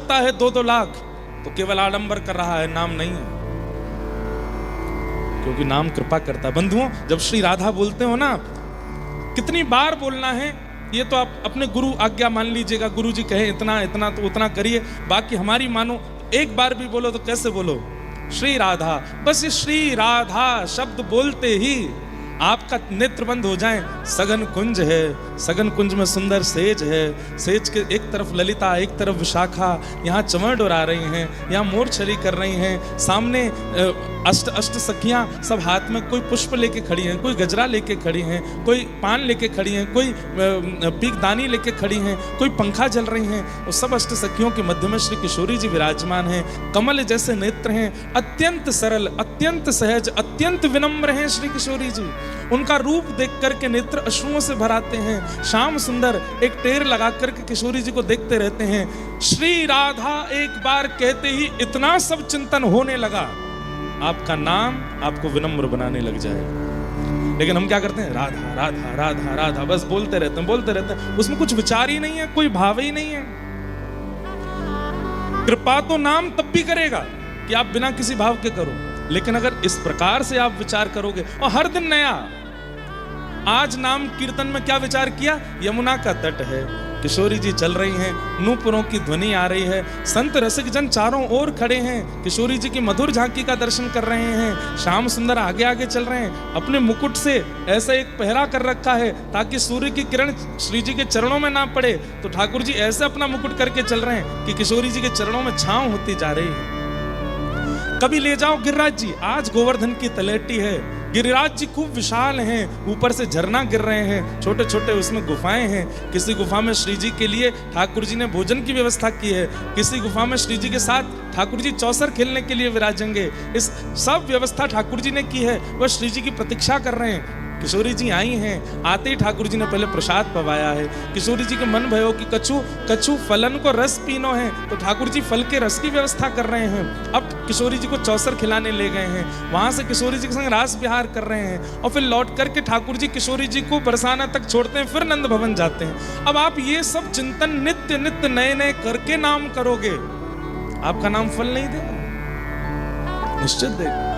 सकता है 2-2 लाख, तो केवल आडंबर कर रहा है, नाम नहीं है। क्योंकि नाम कृपा करता है। बंधुओं, जब श्री राधा बोलते हो ना, कितनी बार बोलना है ये तो आप अपने गुरु आज्ञा मान लीजिएगा। गुरु जी कहे इतना इतना तो उतना करिए, बाकी हमारी मानो। एक बार भी बोलो तो कैसे बोलो? श्री राधा। बस ये श्री राधा शब्द बोलते ही आपका नेत्र बंद हो जाए। सघन कुंज है, सघन कुंज में सुंदर सेज है, सेज के एक तरफ ललिता, एक तरफ विशाखा, यहाँ चमर डोरा रही हैं, यहाँ मोर छली कर रही हैं, सामने अष्ट सखियां सब हाथ में कोई पुष्प लेके खड़ी हैं, कोई गजरा लेके खड़ी हैं, कोई पान लेके खड़ी हैं, कोई पीकदानी लेके खड़ी हैं, कोई पंखा जल रही हैं। और सब अष्ट सखियों के मध्य में श्री किशोरी जी विराजमान हैं। कमल जैसे नेत्र हैं, अत्यंत सरल, अत्यंत सहज, अत्यंत विनम्र हैं श्री किशोरी जी। उनका रूप देख करके नेत्र अश्रुओं से भर आते हैं। श्याम सुंदर एक टेर लगा करके किशोरी जी को देखते रहते हैं। श्री राधा एक बार कहते ही इतना सब चिंतन होने लगा, आपका नाम आपको विनम्र बनाने लग जाएगा। लेकिन हम क्या करते हैं? राधा राधा राधा राधा, बस बोलते रहते हैं, बोलते रहते हैं। उसमें कुछ विचार ही नहीं है, कोई भाव ही नहीं है। कृपा तो नाम तब भी करेगा कि आप बिना किसी भाव के करो, लेकिन अगर इस प्रकार से आप विचार करोगे, और हर दिन नया। आज नाम कीर्तन में क्या विचार किया? यमुना का तट है, किशोरी जी चल रही हैं, नूपुरों की ध्वनि आ रही है, संत रसिक जन चारों ओर खड़े हैं, किशोरी जी की मधुर झांकी का दर्शन कर रहे हैं। श्याम सुंदर आगे आगे चल रहे हैं, अपने मुकुट से ऐसा एक पहरा कर रखा है ताकि सूर्य की किरण श्री जी के चरणों में ना पड़े। तो ठाकुर जी ऐसे अपना मुकुट करके चल रहे हैं कि किशोरी जी के चरणों में छांव होती जा रही है। कभी ले जाओ गिरिराज जी, आज गोवर्धन की तलेटी है, गिरिराज जी खूब विशाल हैं, ऊपर से झरना गिर रहे हैं, छोटे छोटे उसमें गुफाएं हैं। किसी गुफा में श्री जी के लिए ठाकुर जी ने भोजन की व्यवस्था की है, किसी गुफा में श्री जी के साथ ठाकुर जी चौसर खेलने के लिए विराजेंगे। इस सब व्यवस्था ठाकुर जी ने की है, वह श्री जी की प्रतीक्षा कर रहे हैं। किशोरी जी आई हैं, आते ही ठाकुर जी ने पहले प्रसाद पवाया है। किशोरी जी के मन भयो कि कछु कछु फलन को रस पीनो है, तो ठाकुर जी फल के रस की व्यवस्था कर रहे हैं। अब किशोरी जी को चौसर खिलाने ले गए हैं, वहां से किशोरी जी के संग रास विहार कर रहे हैं, और फिर लौट करके ठाकुर जी किशोरी जी को बरसाना तक छोड़ते हैं, फिर नंद भवन जाते हैं। अब आप ये सब चिंतन नित्य नित्य नए नए करके नाम करोगे, आपका नाम फल नहीं देगा? निश्चित देगा।